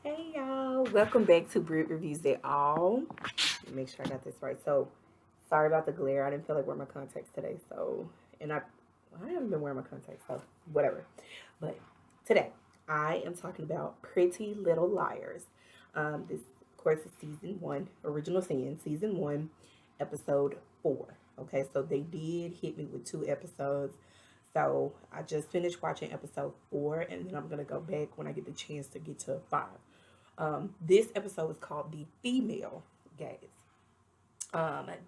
Hey y'all, welcome back to Brit Reviews It All. Make sure I got this right. So, sorry about the glare. I didn't feel like wearing my contacts today. I haven't been wearing my contacts, so whatever. But today, I am talking about Pretty Little Liars. This, of course, is season one, Original Sin, season one, episode 4. Okay, so they did hit me with 2 episodes. So I just finished watching episode 4, and then I'm gonna go back when I get the chance to get to 5. This episode is called The Female Gaze.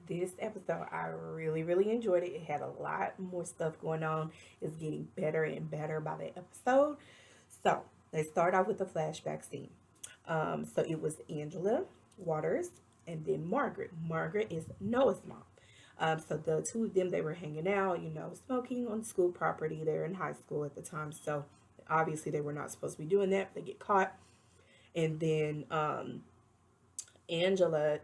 This episode, I really, really enjoyed it. It had a lot more stuff going on. It's getting better and better by the episode. So, they start off with the flashback scene. So, it was Angela Waters and then Margaret. Margaret is Noah's mom. So, the two of them, they were hanging out, smoking on school property. They're in high school at the time. So, obviously, they were not supposed to be doing that. They get caught. And then Angela,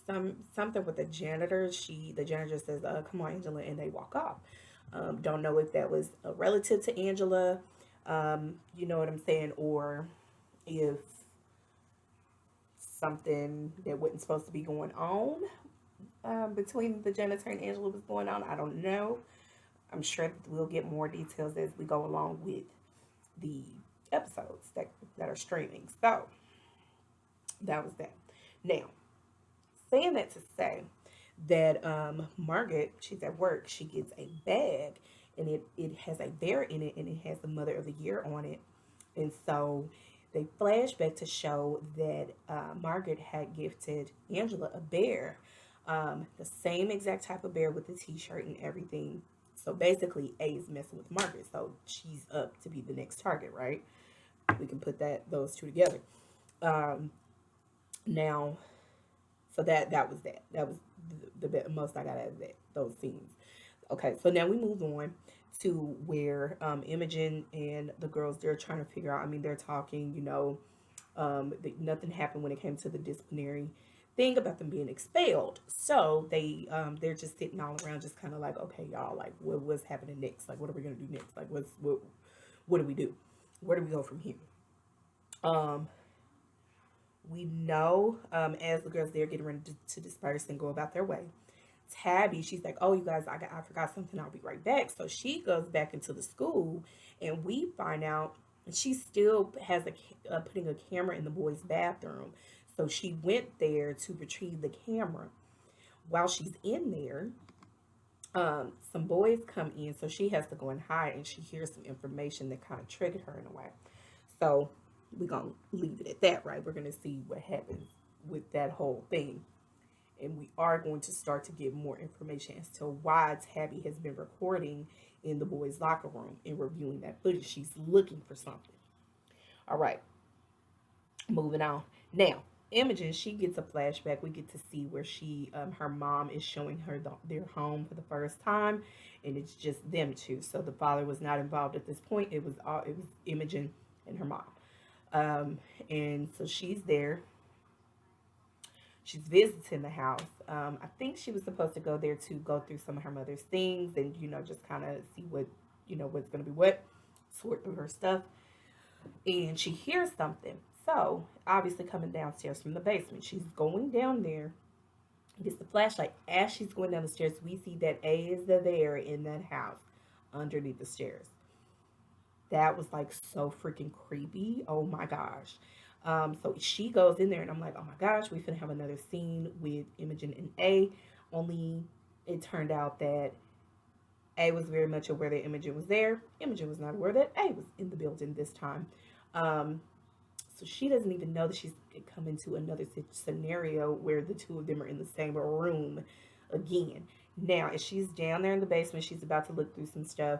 something with the janitor. The janitor says, "Come on, Angela," and they walk off. Don't know if that was a relative to Angela, you know what I'm saying, or if something that wasn't supposed to be going on between the janitor and Angela was going on. I don't know. I'm sure that we'll get more details as we go along with the episodes that are streaming. So that was that. Now, saying that to say that Margaret, she's at work, she gets a bag and it has a bear in it and it has the Mother of the Year on it. And so they flash back to show that Margaret had gifted Angela a bear, the same exact type of bear with the t-shirt and everything. So basically, A is messing with Margaret. So she's up to be the next target, right? We can put those two together. Um, now, so that was that. That was the most I got out of those scenes. Okay, so now we move on to where Imogen and the girls, they're trying to figure out. I mean, they're talking. Nothing happened when it came to the disciplinary thing about them being expelled. So they're just sitting all around, just kind of like, okay, y'all, like what's happening next? Like, what are we gonna do next? Like, what do we do? Where do we go from here? Um, we know as the girls they're getting ready to disperse and go about their way. Tabby, she's like, "Oh, you guys, I forgot something. I'll be right back." So she goes back into the school, and we find out she still has putting a camera in the boys' bathroom. So she went there to retrieve the camera. While she's in there, some boys come in, so she has to go and hide, and she hears some information that kind of triggered her in a way. So we're gonna leave it at that, right? We're gonna see what happens with that whole thing, and we are going to start to get more information as to why Tabby has been recording in the boys' locker room and reviewing that footage. She's looking for something. All right, moving on. Now, Imogen, she gets a flashback. We get to see where her mom is showing her their home for the first time, and it's just them two. So the father was not involved at this point. It was Imogen and her mom, and so she's there. She's visiting the house. I think she was supposed to go there to go through some of her mother's things and just kind of see what's going to be what, sort through her stuff. And she hears something. So obviously coming downstairs from the basement, she's going down there. Gets the flashlight. As she's going down the stairs, we see that A is there in that house underneath the stairs. That was like so freaking creepy. Oh my gosh. So she goes in there, and I'm like, oh my gosh, we finna have another scene with Imogen and A. Only it turned out that A was very much aware that Imogen was there. Imogen was not aware that A was in the building this time. Um, so she doesn't even know that she's come into another scenario where the two of them are in the same room again. Now, as she's down there in the basement, she's about to look through some stuff.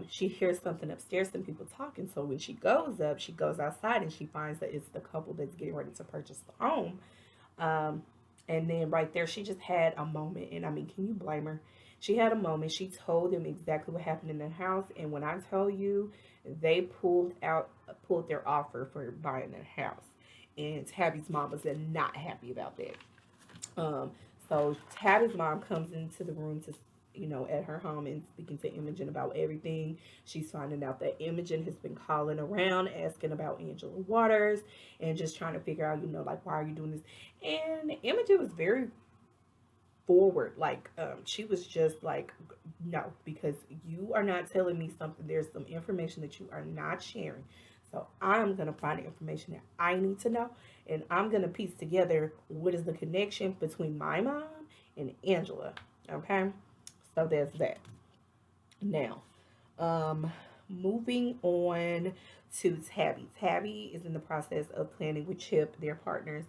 She hears something upstairs, some people talking. So when she goes up, she goes outside and she finds that it's the couple that's getting ready to purchase the home. Um, and then right there, she just had a moment. And I mean, can you blame her? She had a moment. She told them exactly what happened in the house. And when I tell you, they pulled their offer for buying the house. And Tabby's mom was not happy about that. Um, so Tabby's mom comes into the room at her home and speaking to Imogen about everything. She's finding out that Imogen has been calling around asking about Angela Waters and just trying to figure out, like, why are you doing this? And Imogen was very forward. Like, she was just like, no, because you are not telling me something. There's some information that you are not sharing. So I'm going to find the information that I need to know. And I'm going to piece together what is the connection between my mom and Angela. Okay. So there's that. Now, um, moving on to Tabby. Tabby is in the process of planning with Chip, their partners,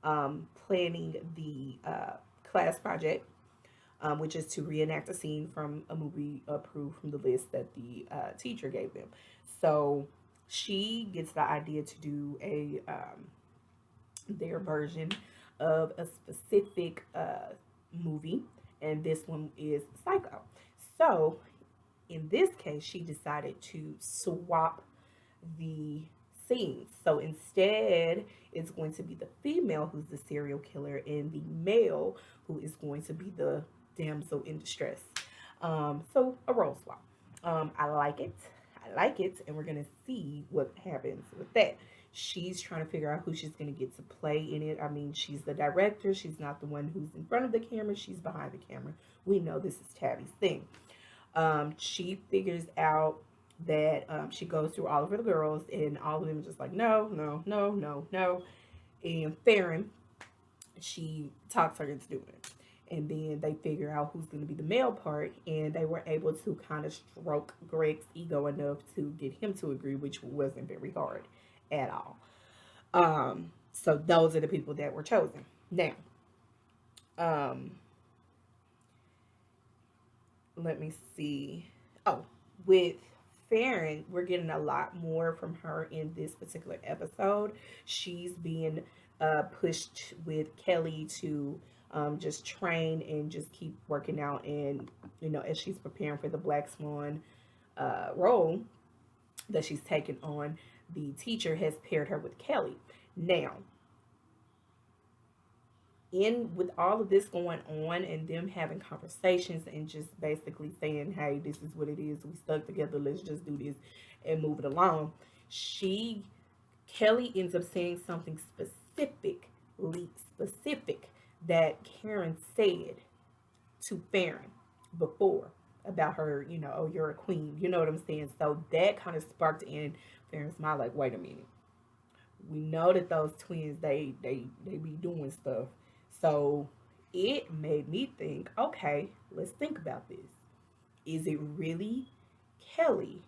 planning the class project, which is to reenact a scene from a movie approved from the list that the teacher gave them. So she gets the idea to do a their version of a specific movie, and this one is Psycho. So in this case, she decided to swap the scenes. So instead, it's going to be the female who's the serial killer and the male who is going to be the damsel in distress. So a role swap. I like it. I like it, and we're gonna see what happens with that. She's trying to figure out who she's gonna get to play in it. I mean, she's the director. She's not the one who's in front of the camera. She's behind the camera. We know this is Tabby's thing. She figures out that she goes through all of her girls, and all of them are just like, no, no, no, no, no. And Farron, she talks her into doing it. And then they figure out who's going to be the male part, and they were able to kind of stroke Greg's ego enough to get him to agree, which wasn't very hard at all. So those are the people that were chosen. Now, um, let me see. Oh, with Farron, we're getting a lot more from her in this particular episode. She's being pushed with Kelly to just train and just keep working out. And, as she's preparing for the Black Swan role that she's taken on, the teacher has paired her with Kelly. Now, in with all of this going on and them having conversations and just basically saying, hey, this is what it is, we stuck together, let's just do this and move it along, Kelly ends up saying something specific that Karen said to Farron before about her, oh, you're a queen, you know what I'm saying? So that kind of sparked in Farron's mind, like, wait a minute, we know that those twins, they be doing stuff. So it made me think, okay, let's think about this. Is it really Kelly,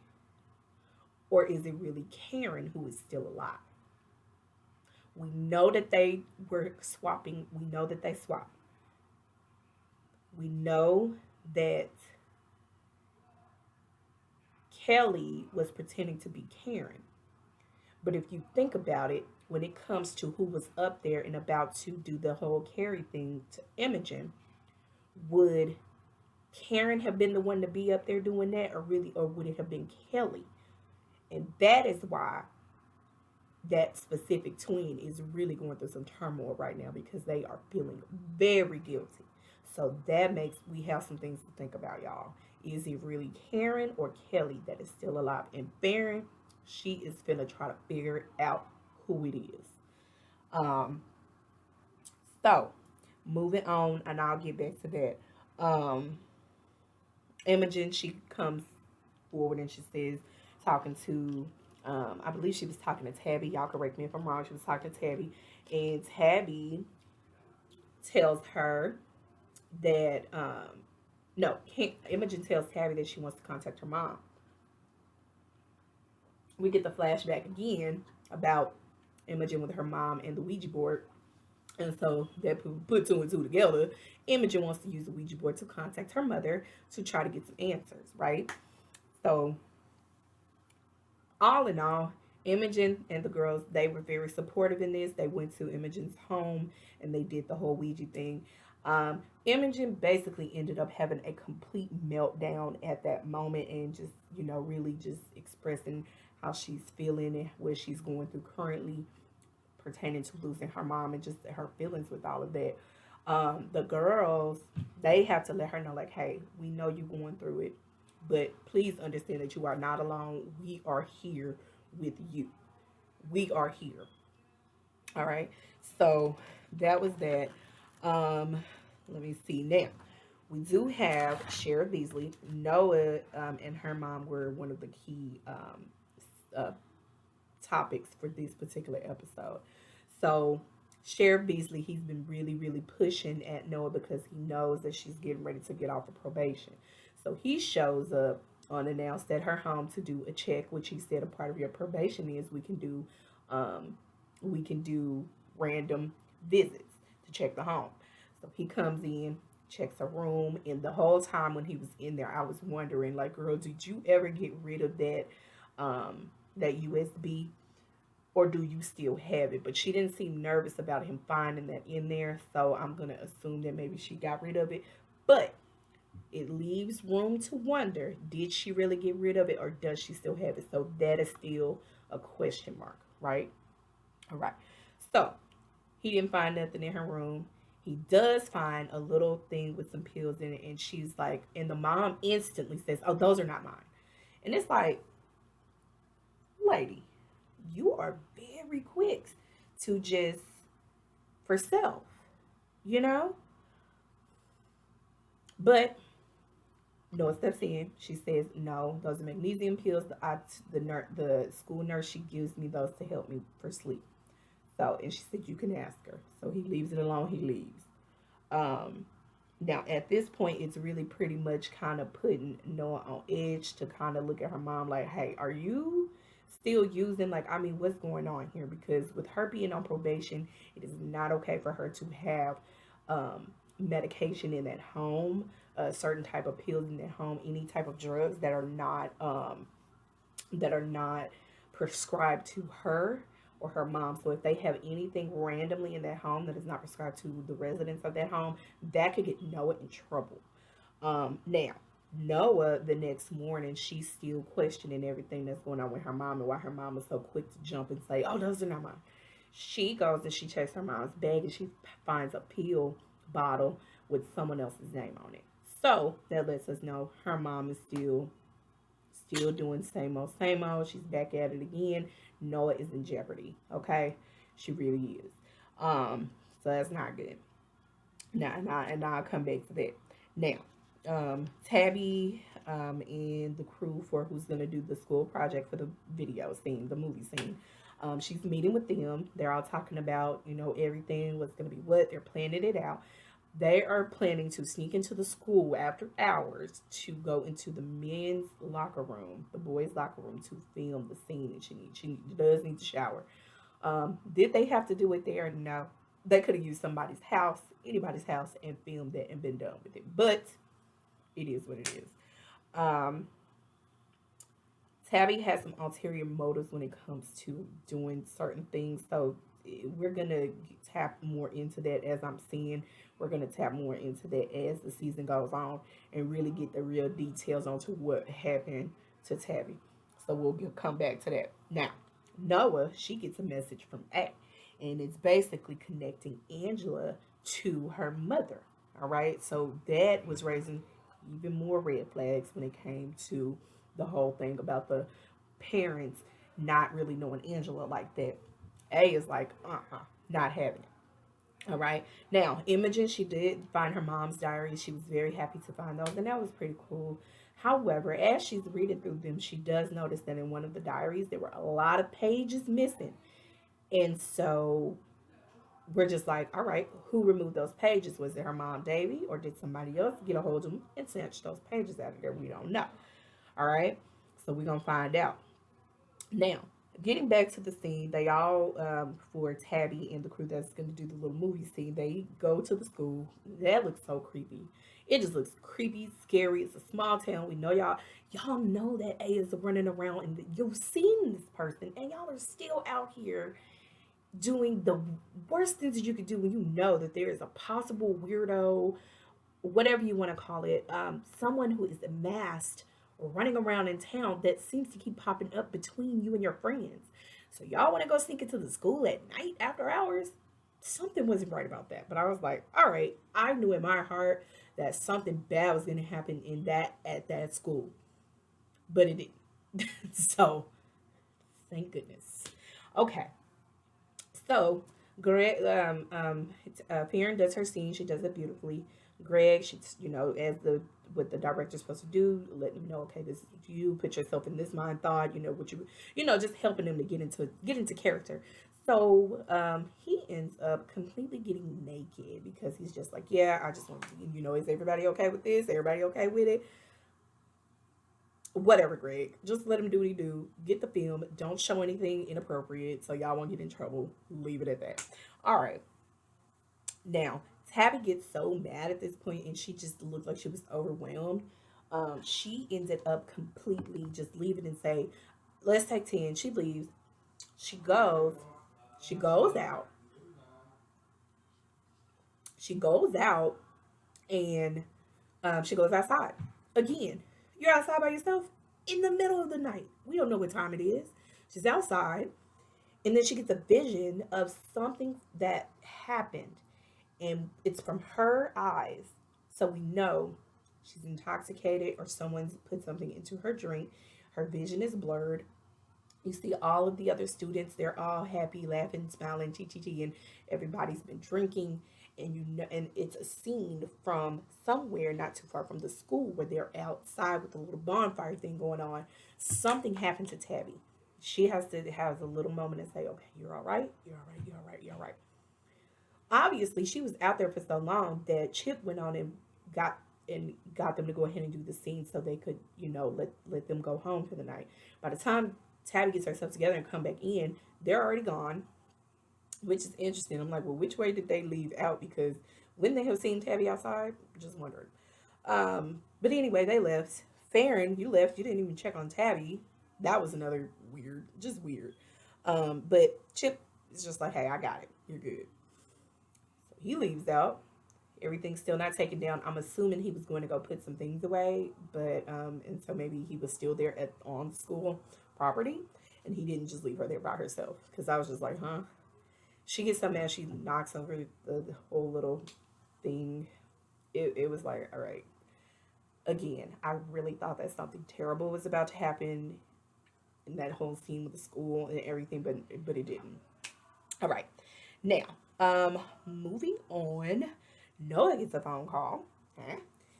or is it really Karen who is still alive? We know that they were swapping. We know that they swapped. We know that Kelly was pretending to be Karen. But if you think about it, when it comes to who was up there and about to do the whole Carrie thing to Imogen, would Karen have been the one to be up there doing that, or would it have been Kelly? And that is why that specific twin is really going through some turmoil right now, because they are feeling very guilty. So that makes we have some things to think about, y'all. Is it really Karen or Kelly that is still alive? And Barron, she is gonna try to figure out who it is. Um, so moving on, and I'll get back to that. Imogen, she comes forward and she says, talking to, I believe she was talking to Tabby. Y'all correct me if I'm wrong. She was talking to Tabby, and Tabby tells her that, no, Imogen tells Tabby that she wants to contact her mom. We get the flashback again about Imogen with her mom and the Ouija board. And so that put two and two together. Imogen wants to use the Ouija board to contact her mother to try to get some answers, right? So, all in all, Imogen and the girls, they were very supportive in this. They went to Imogen's home and they did the whole Ouija thing. Imogen basically ended up having a complete meltdown at that moment and just, really just expressing how she's feeling and what she's going through currently pertaining to losing her mom and just her feelings with all of that. The girls, they have to let her know, like, hey, we know you're going through it, but please understand that you are not alone. We are here with you. We are here. All right. So that was that. Let me see now. We do have Sheriff Beasley. Noah and her mom were one of the key uh, topics for this particular episode. So Sheriff Beasley, he's been really, really pushing at Noah because he knows that she's getting ready to get off of probation. So he shows up unannounced at her home to do a check, which he said a part of your probation is um, we can do random visits to check the home. So he comes in, checks a room, and the whole time when he was in there, I was wondering, like, girl, did you ever get rid of that USB, or do you still have it? But she didn't seem nervous about him finding that in there, so I'm gonna assume that maybe she got rid of it. But it leaves room to wonder, did she really get rid of it, or does she still have it? So that is still a question mark, right? All right. So he didn't find nothing in her room. He does find a little thing with some pills in it, and she's like, and the mom instantly says, oh, those are not mine. And it's like, lady, you are very quick to just for self, you know? But Noah steps in. She says, no, those are magnesium pills. The school nurse, she gives me those to help me for sleep. So, and she said, you can ask her. So he leaves it alone. He leaves. Um, Now, at this point, it's really pretty much kind of putting Noah on edge to kind of look at her mom like, hey, are you still using, like, I mean, what's going on here? Because with her being on probation, it is not okay for her to have medication in that home, a certain type of pills in that home, any type of drugs that are not prescribed to her or her mom. So if they have anything randomly in that home that is not prescribed to the residents of that home, that could get Noah in trouble. Now, Noah, the next morning, she's still questioning everything that's going on with her mom and why her mom is so quick to jump and say, oh, those are not mine. She goes and she checks her mom's bag and she finds a pill bottle with someone else's name on it. So that lets us know her mom is still doing same old, same old. She's back at it again. Noah is in jeopardy. Okay, she really is. So that's not good. Now I'll come back to that. Now, Tabby and the crew for who's gonna do the school project for the video scene, the movie scene. She's meeting with them. They're all talking about, everything, what's gonna be what. They're planning it out. They are planning to sneak into the school after hours to go into the men's locker room, the boys' locker room, to film the scene that she needs. She does need to shower. Did they have to do it there? No. They could have used somebody's house, anybody's house, and filmed it and been done with it. But it is what it is. Um, Tabby has some ulterior motives when it comes to doing certain things. So we're going to tap more into that as I'm seeing. We're going to tap more into that as the season goes on and really get the real details onto what happened to Tabby. So come back to that. Now, Noah, she gets a message from A, and it's basically connecting Angela to her mother. All right. So that was raising even more red flags when it came to the whole thing about the parents not really knowing Angela like that. A is like, not having it. All right. Now, Imogen, she did find her mom's diary. She was very happy to find those, and that was pretty cool. However, as she's reading through them, she does notice that in one of the diaries, there were a lot of pages missing. And so we're just like, all right, who removed those pages? Was it her mom, Davy, or did somebody else get a hold of them and snatch those pages out of there? We don't know. All right. So we're going to find out. Now, getting back to the scene, they all, for Tabby and the crew that's going to do the little movie scene, they go to the school. That looks so creepy. It just looks creepy, scary. It's a small town. We know y'all know that A is running around and you've seen this person and y'all are still out here doing the worst things that you could do when you know that there is a possible weirdo, whatever you want to call it, someone who is masked running around in town that seems to keep popping up between you and your friends. So y'all want to go sneak into the school at night after hours? Something wasn't right about that. But I was like, all right, I knew in my heart that something bad was going to happen in that at that school, but it didn't. So thank goodness. Okay, so Greg, Perrin does her scene. She does it beautifully. Greg, she's as the what the director's supposed to do, letting him know, okay, this is you. Put yourself in this mind thought. You know what just helping him to get into character. So he ends up completely getting naked because he's just like, yeah, I just want to, is everybody okay with this? Everybody okay with it? Whatever, Greg. Just let him do what he do. Get the film. Don't show anything inappropriate so y'all won't get in trouble. Leave it at that. All right. Now, Tabby gets so mad at this point and she just looked like she was overwhelmed. She ended up completely just leaving and say, let's take 10. She leaves. She goes. She goes out. She goes out and she goes outside. Again, you're outside by yourself in the middle of the night. We don't know what time it is. She's outside, and then she gets a vision of something that happened, and it's from her eyes. So we know she's intoxicated or someone's put something into her drink. Her vision is blurred. You see all of the other students, they're all happy, laughing, smiling, chi, and everybody's been drinking. And and it's a scene from somewhere not too far from the school where they're outside with a little bonfire thing going on. Something happened to Tabby. She has to have a little moment and say, okay, you're all right, you're all right, you're all right, you're all right. Obviously, she was out there for so long that Chip went on got got them to go ahead and do the scene so they could, let them go home for the night. By the time Tabby gets herself together and come back in, they're already gone, which is interesting. I'm like, well, which way did they leave out? Because when they have seen Tabby outside, just wondering. But anyway, they left. Farron, you left. You didn't even check on Tabby. That was another weird, just weird. But Chip is just like, hey, I got it. You're good. So he leaves out. Everything's still not taken down. I'm assuming he was going to go put some things away, but and so maybe he was still there on school property, and he didn't just leave her there by herself. Because I was just like, huh. She gets so mad she knocks over the whole little thing. It was like, all right. Again, I really thought that something terrible was about to happen in that whole scene with the school and everything, but it didn't. All right. Now, moving on. Noah gets a phone call. Okay.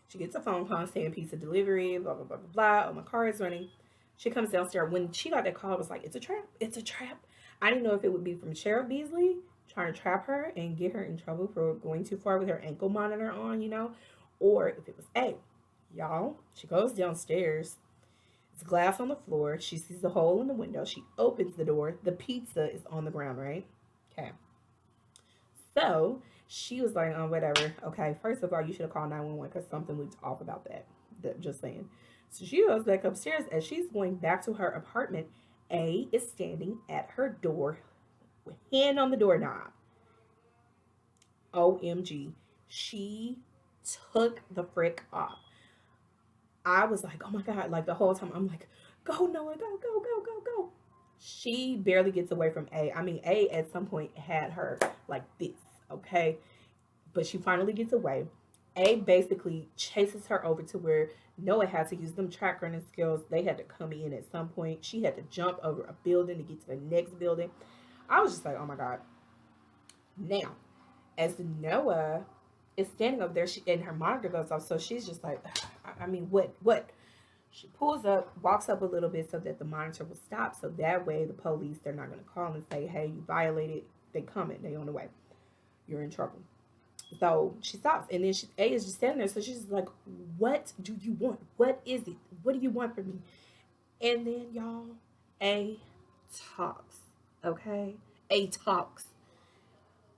She gets a phone call saying pizza delivery, blah blah blah blah blah. Oh, my car is running. She comes downstairs. When she got that call, I was like, it's a trap. It's a trap. I didn't know if it would be from Sheriff Beasley trying to trap her and get her in trouble for going too far with her ankle monitor on, or if it was A. Y'all, she goes downstairs. It's glass on the floor. She sees the hole in the window. She opens the door. The pizza is on the ground, right? Okay. So she was like, oh, whatever. Okay, first of all, you should have called 911 because something looked off about that. Just saying. So she goes back upstairs. As she's going back to her apartment, A is standing at her door with hand on the doorknob. OMG. She took the frick off. I was like, oh my God. Like the whole time, I'm like, go, Noah, go, go, go, go, go. She barely gets away from A. I mean, A at some point had her like this, okay? But she finally gets away. A basically chases her over to where Noah had to use them track running skills. They had to come in at some point. She had to jump over a building to get to the next building. I was just like, oh my God. Now, as Noah is standing up there, and her monitor goes off, so she's just like, I mean, what? She pulls up, walks up a little bit so that the monitor will stop. So that way, the police, they're not going to call and say, hey, you violated. They coming. They on the way. You're in trouble. So she stops, and then A is just standing there. So she's like, what do you want? What is it? What do you want from me? And then, y'all, A talks. Okay? A talks.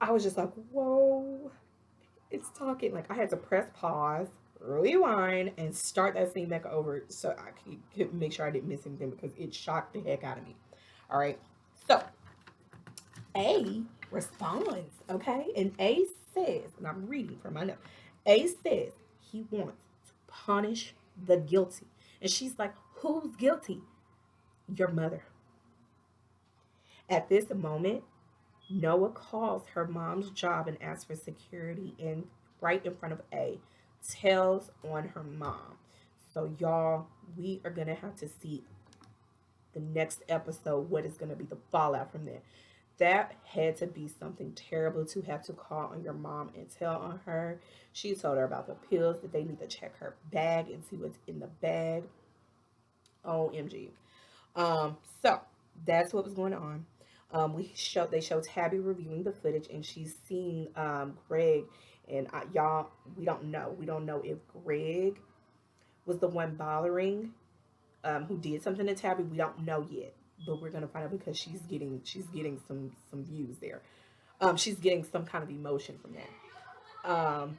I was just like, whoa, it's talking. Like, I had to press pause, rewind, and start that scene back over so I could make sure I didn't miss anything because it shocked the heck out of me. All right. So, A responds, okay? And A says, and I'm reading from my note, A says he wants to punish the guilty. And she's like, who's guilty? Your mother. At this moment, Noah calls her mom's job and asks for security in right in front of A. Tells on her mom. So y'all, we are gonna have to see the next episode what is gonna be the fallout from that. That had to be something terrible to have to call on your mom and tell on her. She told her about the pills, that they need to check her bag and see what's in the bag. OMG. So that's what was going on. They showed Tabby reviewing the footage, and she's seeing Greg, and y'all, we don't know if Greg was the one bothering, who did something to Tabby. We don't know yet, but we're gonna find out because she's getting some views there. She's getting some kind of emotion from that.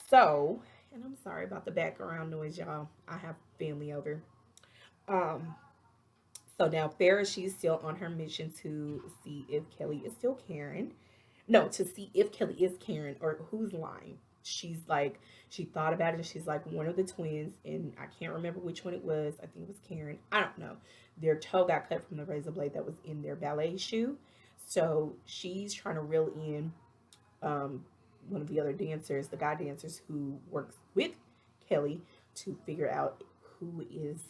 So, and I'm sorry about the background noise, y'all. I have family over. Um, So now Farrah, she's still on her mission to see if Kelly is still Karen. No, to see if Kelly is Karen or who's lying. She's like, she thought about it and she's like, one of the twins, and I can't remember which one it was. I think it was Karen. I don't know. Their toe got cut from the razor blade that was in their ballet shoe. So she's trying to reel in um, one of the other dancers, the guy dancers who works with Kelly, to figure out who is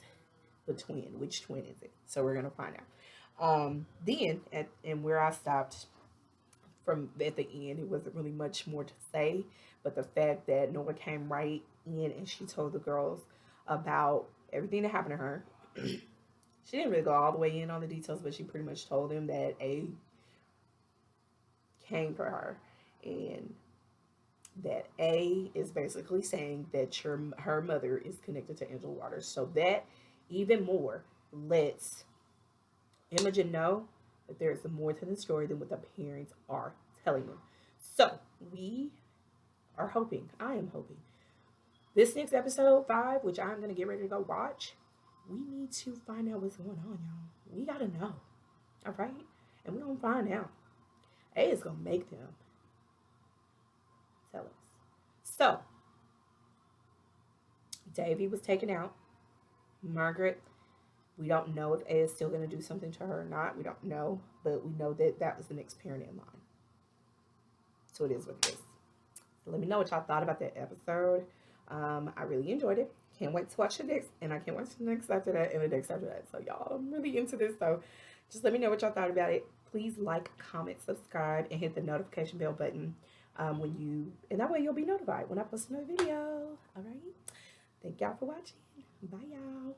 the twin. Which twin is it? So we're gonna find out. Then and where I stopped from at the end, it wasn't really much more to say, but the fact that Noah came right in and she told the girls about everything that happened to her. She didn't really go all the way in on the details, but she pretty much told them that A came for her and that A is basically saying that her mother is connected to Angela Waters. So that even more lets Imogen know that there is more to the story than what the parents are telling them. So we are hoping, I am hoping, this next episode 5, which I'm gonna get ready to go watch, we need to find out what's going on, y'all. We gotta know. All right? And we're gonna find out. A is gonna make them tell us. So Davy was taken out. Margaret, we don't know if A is still going to do something to her or not. We don't know, but we know that that was the next parent in line. So it is what it is. So let me know what y'all thought about that episode. I really enjoyed it. Can't wait to watch the next, and I can't watch the next after that and the next after that. So y'all, I'm really into this. So just let me know what y'all thought about it. Please like, comment, subscribe, and hit the notification bell button and that way you'll be notified when I post another video. All right. Thank y'all for watching. Bye, y'all.